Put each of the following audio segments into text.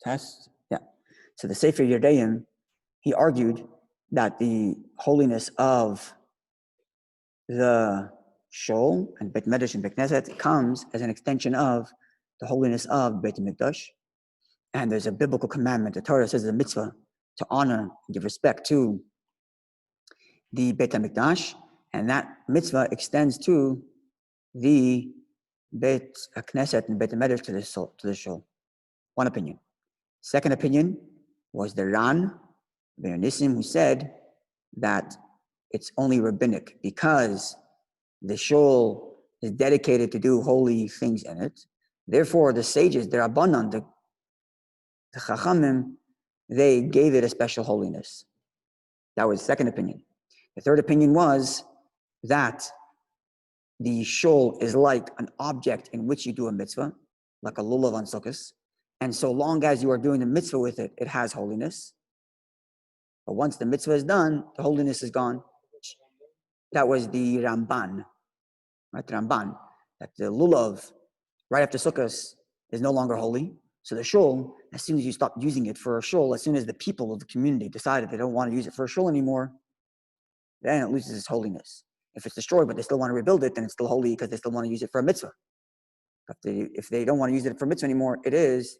Test? Yeah. So the Sefer Yereim, he argued that the holiness of the Shul and Beit Medrash and Beit Knesset comes as an extension of the holiness of Beit Mikdash. And there's a biblical commandment. The Torah says it's a mitzvah to honor and give respect to the Beit HaMikdash, and that mitzvah extends to the Beit Knesset and Beit HaMedrash to the Shul. One opinion. Second opinion was the Ran Ben Nissim, who said that it's only rabbinic because the Shul is dedicated to do holy things in it. Therefore, the sages, the Rabbanan, the Chachamim, they gave it a special holiness. That was the second opinion. The third opinion was that the shul is like an object in which you do a mitzvah, like a lulav on sukkahs, and so long as you are doing the mitzvah with it, it has holiness. But once the mitzvah is done, the holiness is gone. That was the Ramban, right? The Ramban, that the lulav right after sukkahs is no longer holy. So the shul, as soon as you stop using it for a shul, as soon as the people of the community decided they don't want to use it for a shul anymore, then it loses its holiness. If it's destroyed, but they still want to rebuild it, then it's still holy because they still want to use it for a mitzvah. If they don't want to use it for mitzvah anymore, it is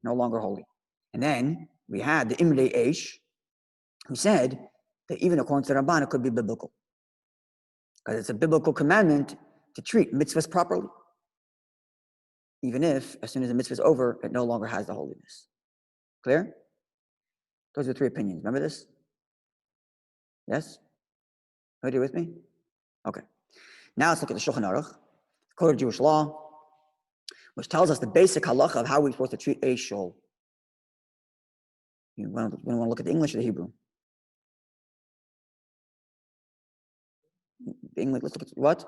no longer holy. And then we had the Imrei Eish, who said that even according to the Ramban, it could be biblical. Because it's a biblical commandment to treat mitzvahs properly. Even if, as soon as the mitzvah is over, it no longer has the holiness. Clear? Those are three opinions. Remember this? Yes? Are you with me? Okay. Now let's look at the Shulchan Aruch, the Code of Jewish Law, which tells us the basic halacha of how we're supposed to treat a shul. You want to look at the English or the Hebrew? The English. Let's look at what?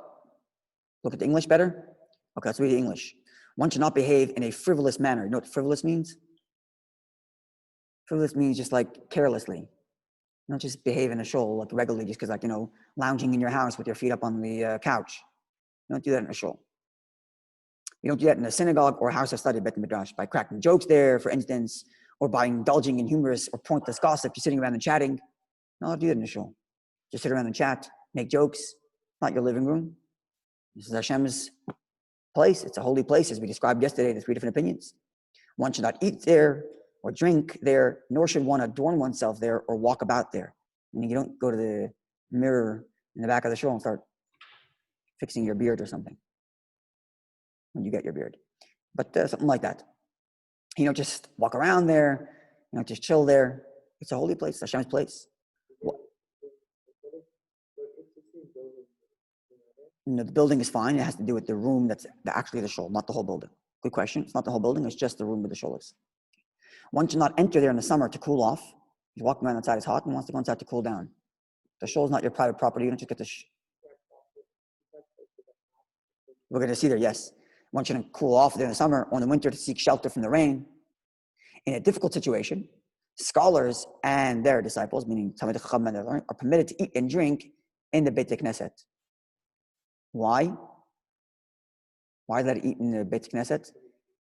Look at the English better? Okay, let's read the English. One should not behave in a frivolous manner. You know what frivolous means? Frivolous means just like carelessly. Not just behave in a shul like regularly, just because, like, lounging in your house with your feet up on the couch. You don't do that in a shul. You don't do that in a synagogue or a house of study, Beit Midrash, by cracking jokes there, for instance, or by indulging in humorous or pointless gossip. You're sitting around and chatting. No, don't do that in a shul. Just sit around and chat, make jokes. Not your living room. This is Hashem's place. It's a holy place, as we described yesterday, the three different opinions. One should not eat there or drink there, nor should one adorn oneself there or walk about there. Meaning you don't go to the mirror in the back of the shul and start fixing your beard or something when you get your beard. But something like that. Just walk around there, just chill there. It's a holy place, it's Hashem's place. The building is fine. It has to do with the room that's actually the shul, not the whole building. Good question. It's not the whole building. It's just the room where the shul is. One should not enter there in the summer to cool off. He's walking around outside, it's hot, and wants to go inside to cool down. The shul is not your private property. You don't just get to... We're going to see there, yes. One shouldn't cool off there in the summer or in the winter to seek shelter from the rain. In a difficult situation, scholars and their disciples, meaning Talmidei Chacham and their learning, are permitted to eat and drink in the Beit Knesset. Why? Why let it eat in the Beit Knesset?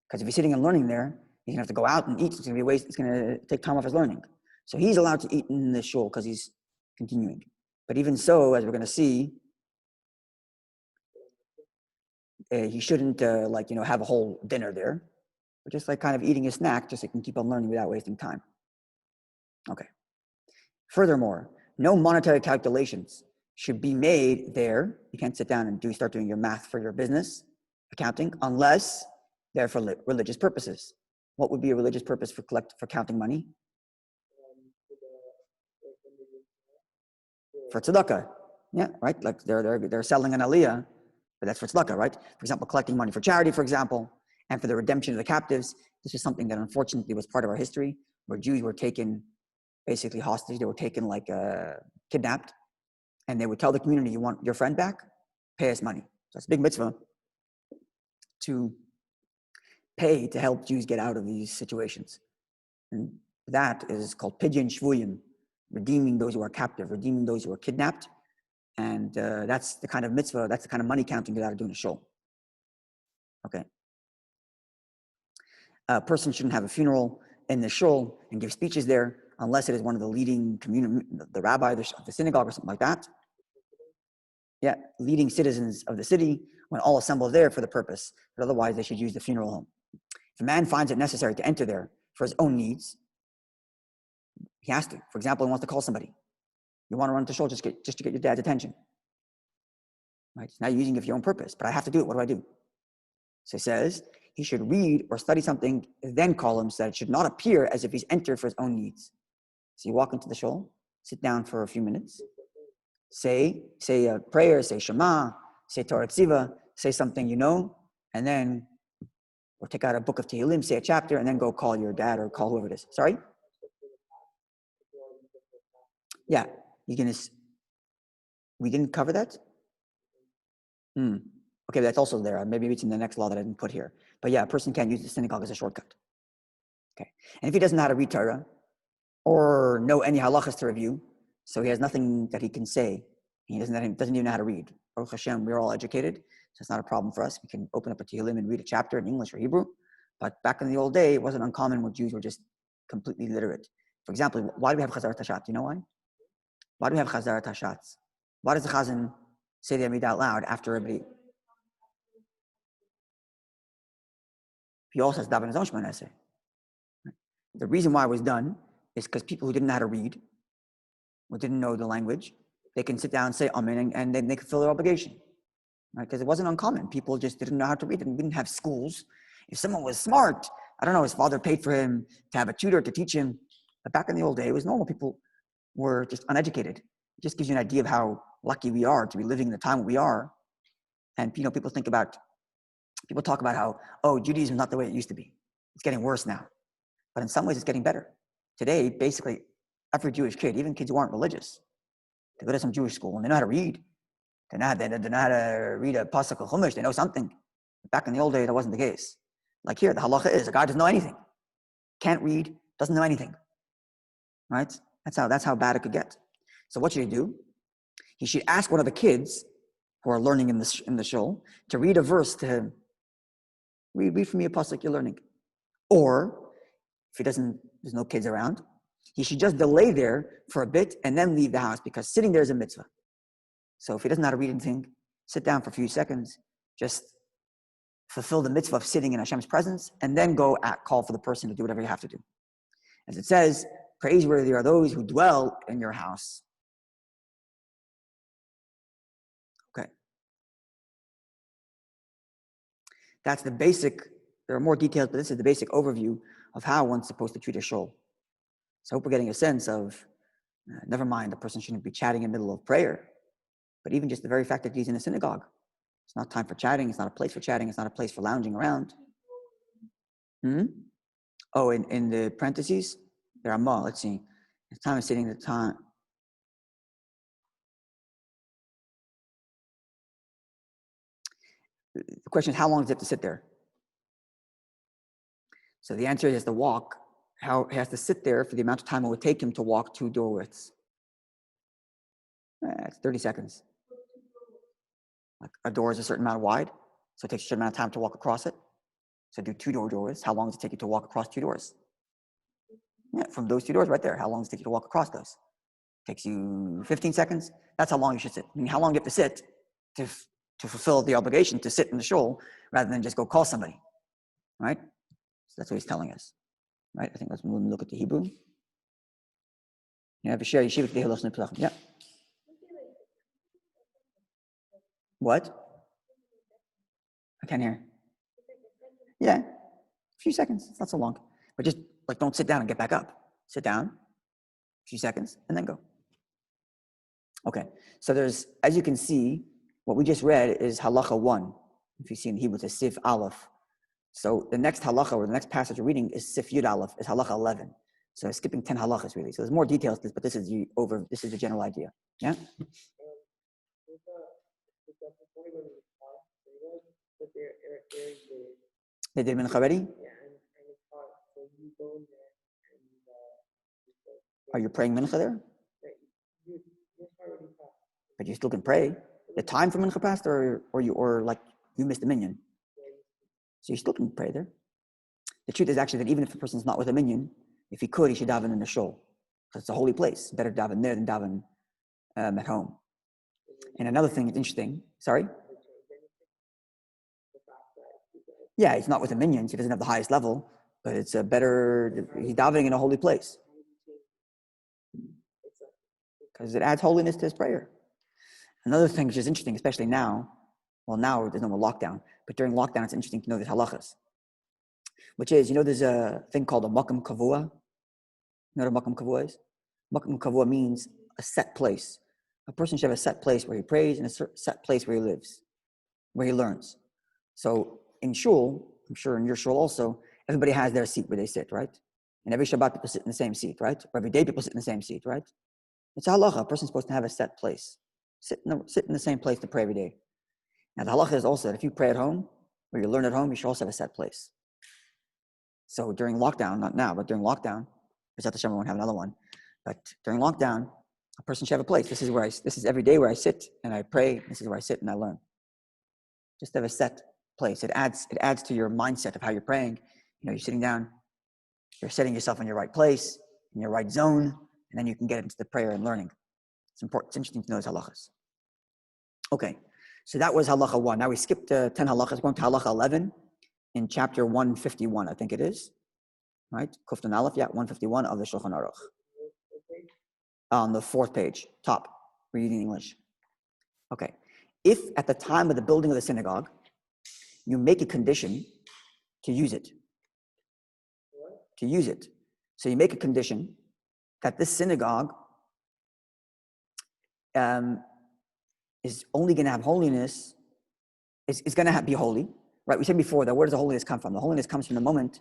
Because if he's sitting and learning there, he's going to have to go out and eat. It's going to be a waste. It's going to take time off his learning. So he's allowed to eat in the shul because he's continuing. But even so, as we're going to see, he shouldn't have a whole dinner there, but just like kind of eating a snack, just so he can keep on learning without wasting time. Okay. Furthermore, no monetary calculations should be made there. You can't sit down and start doing your math for your business, accounting, unless they're for religious purposes. What would be a religious purpose for counting money? For tzedakah. Yeah, right? Like they're selling an aliyah, but that's for tzedakah, right? For example, collecting money for charity, for example, and for the redemption of the captives. This is something that unfortunately was part of our history, where Jews were taken basically hostage. They were taken kidnapped. And they would tell the community, you want your friend back? Pay us money. So it's a big mitzvah to pay to help Jews get out of these situations. And that is called pidyon shvuyim, redeeming those who are captive, redeeming those who are kidnapped. And that's the kind of mitzvah, that's the kind of money counting that I do in a shul. Okay. A person shouldn't have a funeral in the shul and give speeches there unless it is one of the leading the rabbi of the synagogue or something like that. Yeah, leading citizens of the city when all assemble there for the purpose. But otherwise, they should use the funeral home. If a man finds it necessary to enter there for his own needs, he has to. For example, he wants to call somebody. You want to run to shul just to get your dad's attention. Right? Now you're using it for your own purpose, but I have to do it. What do I do? So he says he should read or study something, then call him, so that it should not appear as if he's entered for his own needs. So you walk into the shul, sit down for a few minutes, say a prayer, say Shema, say Torah Tziva, say something you know, and then, or take out a book of Tehillim, say a chapter, and then go call your dad or call whoever it is. Sorry? Yeah, we didn't cover that? Okay, that's also there. Maybe it's in the next law that I didn't put here. But yeah, a person can't use the synagogue as a shortcut. Okay, and if he doesn't know how to read Torah or know any halachas to review, so he has nothing that he can say. He doesn't even know how to read. Baruch Hashem, we're all educated, so it's not a problem for us. We can open up a Tehillim and read a chapter in English or Hebrew. But back in the old day, it wasn't uncommon when Jews were just completely literate. For example, why do we have Chazar Tashat? Do you know why? Why do we have Chazar Tashat? Why does the Chazan say the Amidah out loud after everybody? He also has daven his own Shemona essay. The reason why it was done is because people who didn't know how to read or didn't know the language, they can sit down and say Amen, and then they can fulfill their obligation. Right? Because it wasn't uncommon. People just didn't know how to read, and we didn't have schools. If someone was smart, I don't know, his father paid for him to have a tutor to teach him. But back in the old day, it was normal. People were just uneducated. It just gives you an idea of how lucky we are to be living in the time we are. And people talk about how, Judaism is not the way it used to be. It's getting worse now. But in some ways, it's getting better. Today, basically, every Jewish kid, even kids who aren't religious, they go to some Jewish school and they know how to read. They know how to read a pasuk of Chumash. They know something. Back in the old days, that wasn't the case. Like here, the halacha is a guy doesn't know anything, can't read, doesn't know anything. Right? That's how bad it could get. So what should he do? He should ask one of the kids who are learning in the shul to read a verse to him. Read for me a pasuk you're learning. Or if there's no kids around, he should just delay there for a bit and then leave the house, because sitting there is a mitzvah. So if he doesn't know how to read anything, sit down for a few seconds, just fulfill the mitzvah of sitting in Hashem's presence, and then go call for the person to do whatever you have to do. As it says, praiseworthy are those who dwell in your house. Okay. That's the basic. There are more details, but this is the basic overview of how one's supposed to treat a shul. So I hope we're getting a sense of, never mind, the person shouldn't be chatting in the middle of prayer, but even just the very fact that he's in a synagogue. It's not time for chatting. It's not a place for chatting. It's not a place for lounging around. Oh, in the parentheses, there are more. Let's see. The time of sitting, the time. The question is, how long does it have to sit there? So the answer is to walk. He has to sit there for the amount of time it would take him to walk 2 door widths. It's 30 seconds. Like a door is a certain amount wide, so it takes a certain amount of time to walk across it. So do 2 doors. How long does it take you to walk across 2 doors? Yeah, from those 2 doors right there. How long does it take you to walk across those? Takes you 15 seconds. That's how long you should sit. I mean, how long you have to sit to fulfill the obligation to sit in the shul rather than just go call somebody, right? So that's what he's telling us, right? I think let's look at the Hebrew. Yeah, yeah. What? I can't hear. Yeah, a few seconds. It's not so long. But just don't sit down and get back up. Sit down, a few seconds, and then go. Okay, so there's, as you can see, what we just read is Halacha 1. If you see in Hebrew, it's a Sif Aleph. So the next Halacha, or the next passage we're reading, is Sif Yud Aleph, is Halacha 11. So skipping 10 halachas really. So there's more details to this, but this is the general idea. Yeah? They did mincha already? Are you praying mincha there? But you still can pray. The time for mincha passed, or you missed the minyan. So you still can pray there. The truth is actually that even if a person's not with a minyan, if he could, he should daven in the shul. Because it's a holy place. Better daven there than daven at home. And another thing that's interesting, sorry? Yeah, he's not with the minions. He doesn't have the highest level, but it's a better, he's davening in a holy place. Because it adds holiness to his prayer. Another thing which is interesting, especially now, well, now there's no more lockdown, but during lockdown, it's interesting to know these halachas, which is, there's a thing called a makam kavua. You know what a makam kavua is? Makam kavua means a set place. A person should have a set place where he prays and a set place where he lives, where he learns. So in shul, I'm sure in your shul also, everybody has their seat where they sit, right? And every Shabbat people sit in the same seat, right? Or every day people sit in the same seat, right? It's a halacha. A person's supposed to have a set place. Sit in the same place to pray every day. Now the halacha is also that if you pray at home, or you learn at home, you should also have a set place. So during lockdown, not now, but during lockdown, B'ezrat Hashem, I won't have another one, but during lockdown, a person should have a place. This is every day where I sit and I pray. This is where I sit and I learn. Just have a set place. It adds to your mindset of how you're praying. You're sitting down, you're setting yourself in your right place, in your right zone, and then you can get into the prayer and learning. It's important. It's interesting to know those halachas. Okay, so that was halacha 1. Now we skipped 10 halachas. We're going to halacha 11 in chapter 151, I think it is. Right? Kuftan Aleph, 151 of the Shulchan Aruch. On the 4th page, top, reading English. Okay. If at the time of the building of the synagogue, you make a condition to use it. So you make a condition that this synagogue is only going to have holiness, is going to be holy, right? We said before that where does the holiness come from? The holiness comes from the moment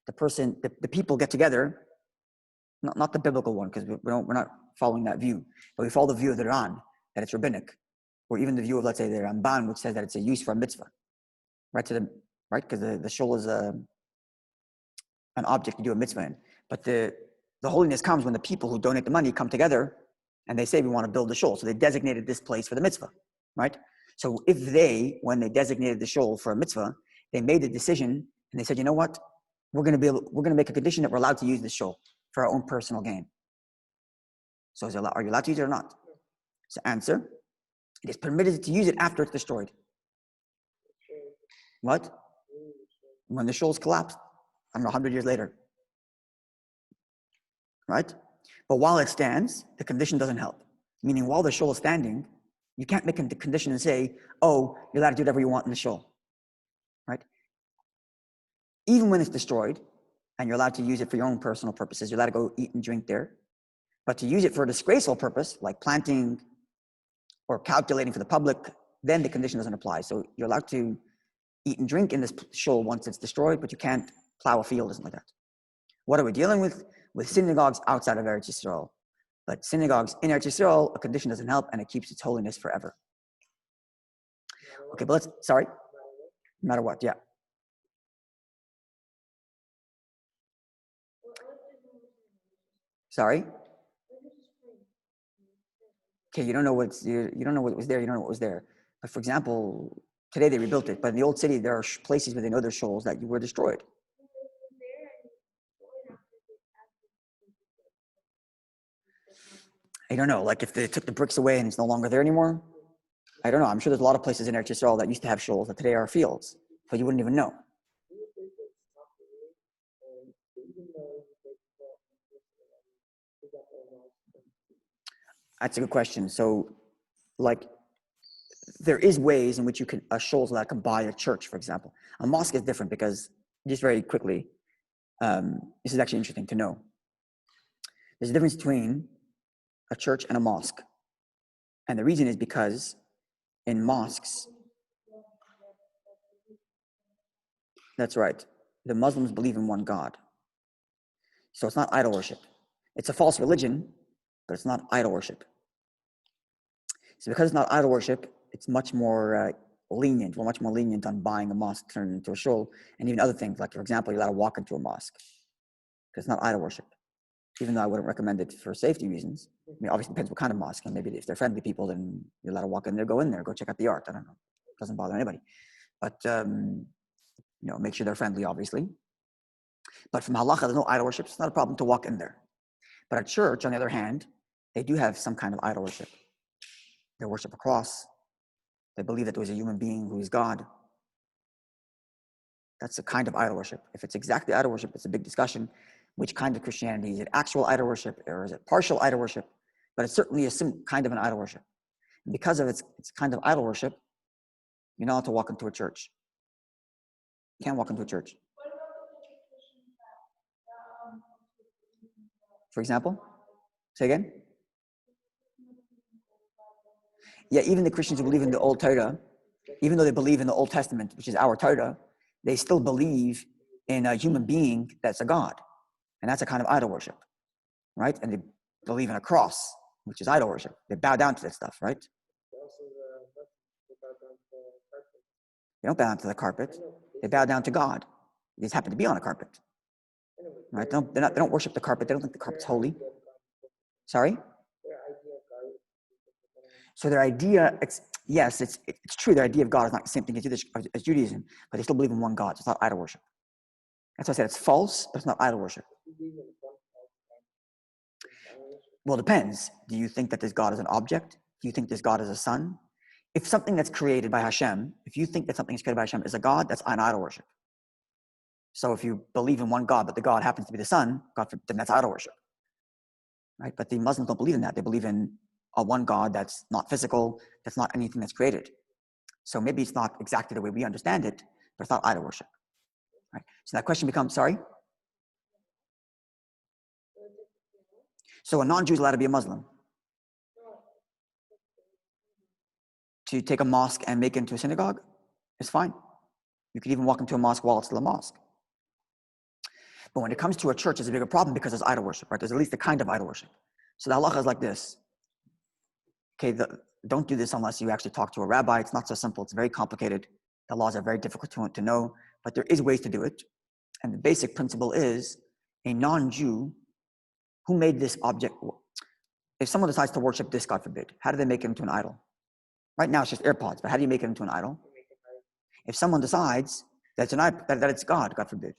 the people get together, not the biblical one, because we're not following that view, but we follow the view of the Ran, that it's rabbinic, or even the view of, let's say, the Ramban, which says that it's a use for a mitzvah, right? Because the shul is an object to do a mitzvah in. But the holiness comes when the people who donate the money come together and they say, we want to build the shul. So they designated this place for the mitzvah, right? So if when they designated the shul for a mitzvah, they made a decision and they said, you know what? We're going to make a condition that we're allowed to use the shul for our own personal gain. So are you allowed to use it or not? So answer, it is permitted to use it after it's destroyed. What? When the shul's collapsed, I don't know, 100 years later. Right? But while it stands, the condition doesn't help. Meaning while the shul is standing, you can't make a condition and say, oh, you're allowed to do whatever you want in the shul. Right? Even when it's destroyed, and you're allowed to use it for your own personal purposes, you're allowed to go eat and drink there. But to use it for a disgraceful purpose, like planting or calculating for the public, then the condition doesn't apply. So you're allowed to eat and drink in this shul once it's destroyed, but you can't plow a field or something like that. What are we dealing with? With synagogues outside of Eretz Yisrael. But synagogues in Eretz Yisrael, a condition doesn't help and it keeps its holiness forever. Okay, but sorry? No matter what, yeah. Sorry? Okay, you don't know what was there, you don't know what was there. But for example, today they rebuilt it, but in the old city, there are places where they know there's shuls that were destroyed. I don't know, like if they took the bricks away and it's no longer there anymore, I don't know. I'm sure there's a lot of places in Eretz Yisrael that used to have shuls that today are fields, but you wouldn't even know. That's a good question. So, like, there is ways in which you can, a shul that can buy a church, for example. A mosque is different because, just very quickly, this is actually interesting to know. There's a difference between a church and a mosque. And the reason is because in mosques, that's right, the Muslims believe in one God. So it's not idol worship. It's a false religion, but it's not idol worship. So because it's not idol worship, it's much more lenient. We're much more lenient on buying a mosque turned into a shul, and even other things. Like, for example, you're allowed to walk into a mosque because it's not idol worship. Even though I wouldn't recommend it for safety reasons. I mean, obviously, it depends what kind of mosque. And maybe if they're friendly people, then you're allowed to walk in there, go check out the art. I don't know. It doesn't bother anybody. But, make sure they're friendly, obviously. But from halacha, there's no idol worship. It's not a problem to walk in there. But at church, on the other hand, they do have some kind of idol worship. They worship a cross. They believe that there was a human being who is God. That's a kind of idol worship. If it's exactly idol worship, it's a big discussion. Which kind of Christianity? Is it actual idol worship or is it partial idol worship? But it's certainly a kind of an idol worship. And because of its kind of idol worship, you're not allowed to walk into a church. You can't walk into a church. For example, say again? Yeah, even the Christians who believe in the old Torah, even though they believe in the Old Testament, which is our Torah, they still believe in a human being that's a God. And that's a kind of idol worship, right? And they believe in a cross, which is idol worship. They bow down to that stuff, right? They don't bow down to the carpet. They bow down to God. They just happen to be on a carpet, right? They don't worship the carpet. They don't think the carpet's holy. Sorry? So their idea, it's true. Their idea of God is not the same thing as Judaism, but they still believe in one God. So it's not idol worship. That's why I said it's false, but it's not idol worship. Well, it depends. Do you think that this God is an object? Do you think this God is a son? If something that's created by Hashem, if you think that something is created by Hashem is a God, that's an idol worship. So if you believe in one God, but the God happens to be the son, then that's idol worship. Right? But the Muslims don't believe in that. They believe in a one God that's not physical, that's not anything that's created. So maybe it's not exactly the way we understand it, but it's not idol worship. Right? So that question becomes, sorry? So a non-Jew is allowed to be a Muslim? To take a mosque and make it into a synagogue is fine. You could even walk into a mosque while it's still a mosque. But when it comes to a church, it's a bigger problem because there's idol worship, right? There's at least a kind of idol worship. So the halacha is like this. Okay, don't do this unless you actually talk to a rabbi. It's not so simple. It's very complicated. The laws are very difficult to know, but there is ways to do it. And the basic principle is a non-Jew who made this object. If someone decides to worship this, God forbid, how do they make it into an idol? Right now it's just AirPods, but how do you make it into an idol? If someone decides that it's God, God forbid.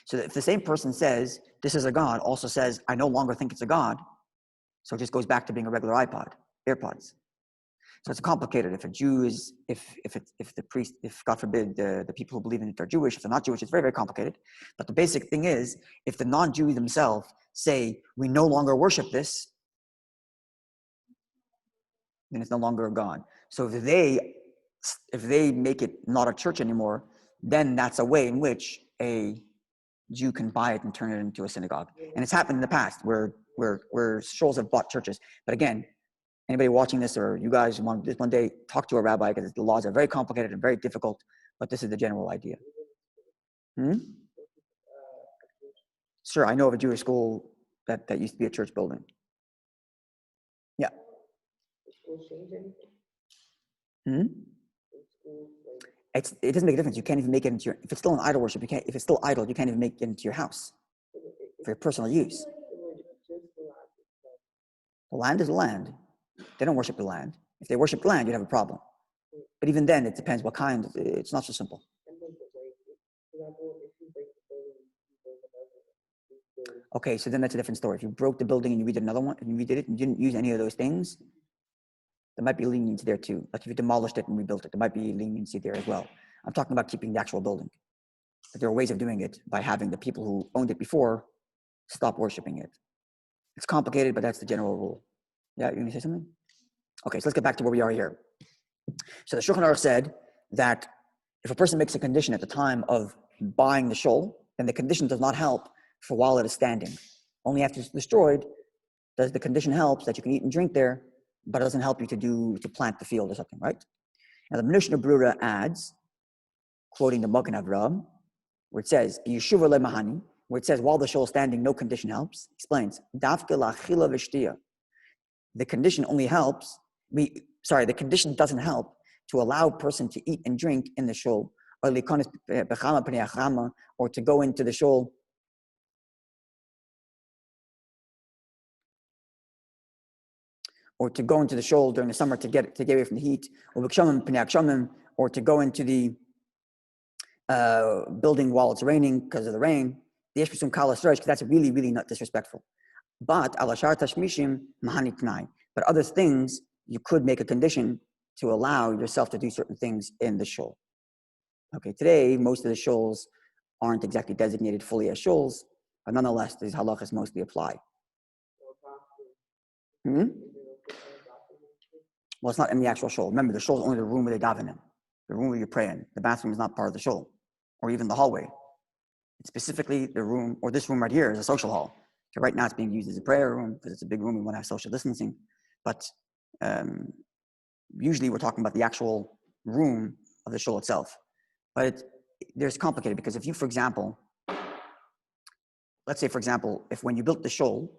So if the same person says, this is a God, also says, I no longer think it's a God, so it just goes back to being a regular AirPods. So it's complicated. If a Jew is, if the priest, if God forbid, the people who believe in it are Jewish, if they're not Jewish, it's very, very complicated. But the basic thing is, if the non-Jews themselves say, we no longer worship this, then it's no longer a God. So if they make it not a church anymore, then that's a way in which a Jew can buy it and turn it into a synagogue. And it's happened in the past where shuls have bought churches. But again, anybody watching this or you guys want this one day, talk to a rabbi because the laws are very complicated and very difficult, but this is the general idea. Sure, I know of a Jewish school that used to be a church building. Yeah. It doesn't make a difference. You can't even make it into if it's still an idol worship, if it's still idol, you can't even make it into your house for your personal use. The land is the land. They don't worship the land. If they worship the land, you'd have a problem. But even then, it depends what kind. It's not so simple. Okay, so then that's a different story. If you broke the building and you redid another one, and you redid it and you didn't use any of those things, there might be leniency there too. Like if you demolished it and rebuilt it, there might be leniency there as well. I'm talking about keeping the actual building. But there are ways of doing it by having the people who owned it before stop worshiping it. It's complicated, but that's the general rule. Yeah, you want to say something? Okay, so let's get back to where we are here. So the Shulchan Aruch said that if a person makes a condition at the time of buying the shul, then the condition does not help for while it is standing. Only after it's destroyed does the condition help that you can eat and drink there, but it doesn't help you to plant the field or something, right? Now the Mishnah Brura adds, quoting the Magen Avraham, where it says, Yeshuva lemahani, where it says, while the shul is standing, no condition helps, explains, Dafke lachila v'shtiya. The condition only helps, the condition doesn't help to allow a person to eat and drink in the shul, or to go into the shul during the summer to get away from the heat, or to go into the building while it's raining because of the rain. the Yesh B'Sum Kala Sroj, because that's really, really not disrespectful. But Alashar Tashmishim Mahani Tnai. But other things, you could make a condition to allow yourself to do certain things in the shul. Okay, today, most of the shuls aren't exactly designated fully as shuls, but nonetheless, these halachas mostly apply. Well, it's not in the actual shul. Remember, the shul is only the room where they daven in, the room where you pray in. The bathroom is not part of the shul, or even the hallway. It's specifically the room, or this room right here is a social hall. So right now it's being used as a prayer room because it's a big room. We want to have social distancing. But usually we're talking about the actual room of the shul itself. But there's complicated because if you, for example, let's say, for example, if when you built the shul,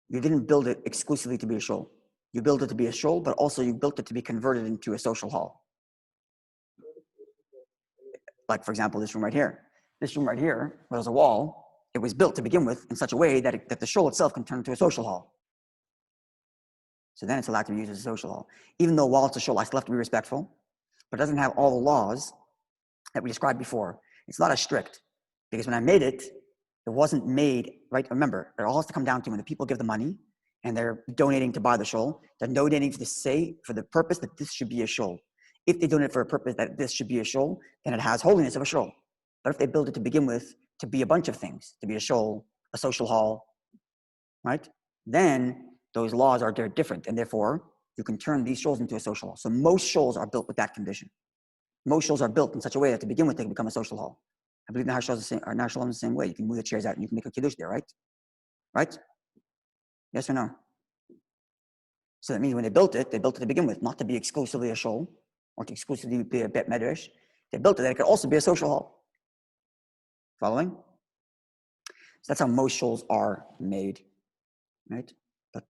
you didn't build it exclusively to be a shul. You built it to be a shul, but also you built it to be converted into a social hall. Like, for example, this room right here. This room right here, where there's a wall, it was built to begin with in such a way that the shul itself can turn into a social hall. So then it's allowed to be used as a social hall. Even though while it's a shul, I still have to be respectful, but it doesn't have all the laws that we described before. It's not as strict, because when I made it, it wasn't made, right? Remember, it all has to come down to when the people give the money and they're donating to buy the shul, they're donating for the purpose that this should be a shul. If they donate for a purpose that this should be a shul, then it has holiness of a shul. But if they build it to begin with to be a bunch of things, to be a shul, a social hall, right? Then those laws are different, and therefore you can turn these shuls into a social hall. So most shuls are built with that condition. Most shuls are built in such a way that to begin with they can become a social hall. I believe the Har Shalom is the same way. You can move the chairs out and you can make a kiddush there, right? Right? Yes or no? So that means when they built it to begin with, not to be exclusively a shul or to exclusively be a bet medrash. They built it that it could also be a social hall. Following? So that's how most shuls are made, right? But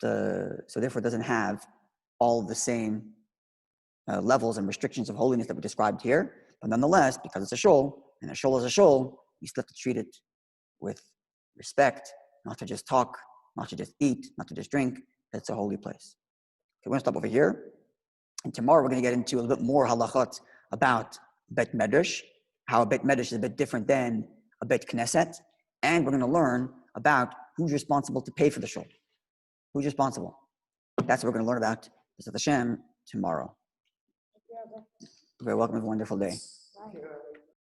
so therefore it doesn't have all of the same levels and restrictions of holiness that we described here. But nonetheless, because it's a shul, and a shul is a shul, you still have to treat it with respect, not to just talk, not to just eat, not to just drink. It's a holy place. Okay, we're going to stop over here. And tomorrow we're going to get into a little bit more halachot about bet medrash, how a bet medrash is a bit different than a bet knesset. And we're going to learn about who's responsible to pay for the shul. Who's responsible? That's what we're going to learn about B'ezras Hashem tomorrow. You're welcome. Have a wonderful day.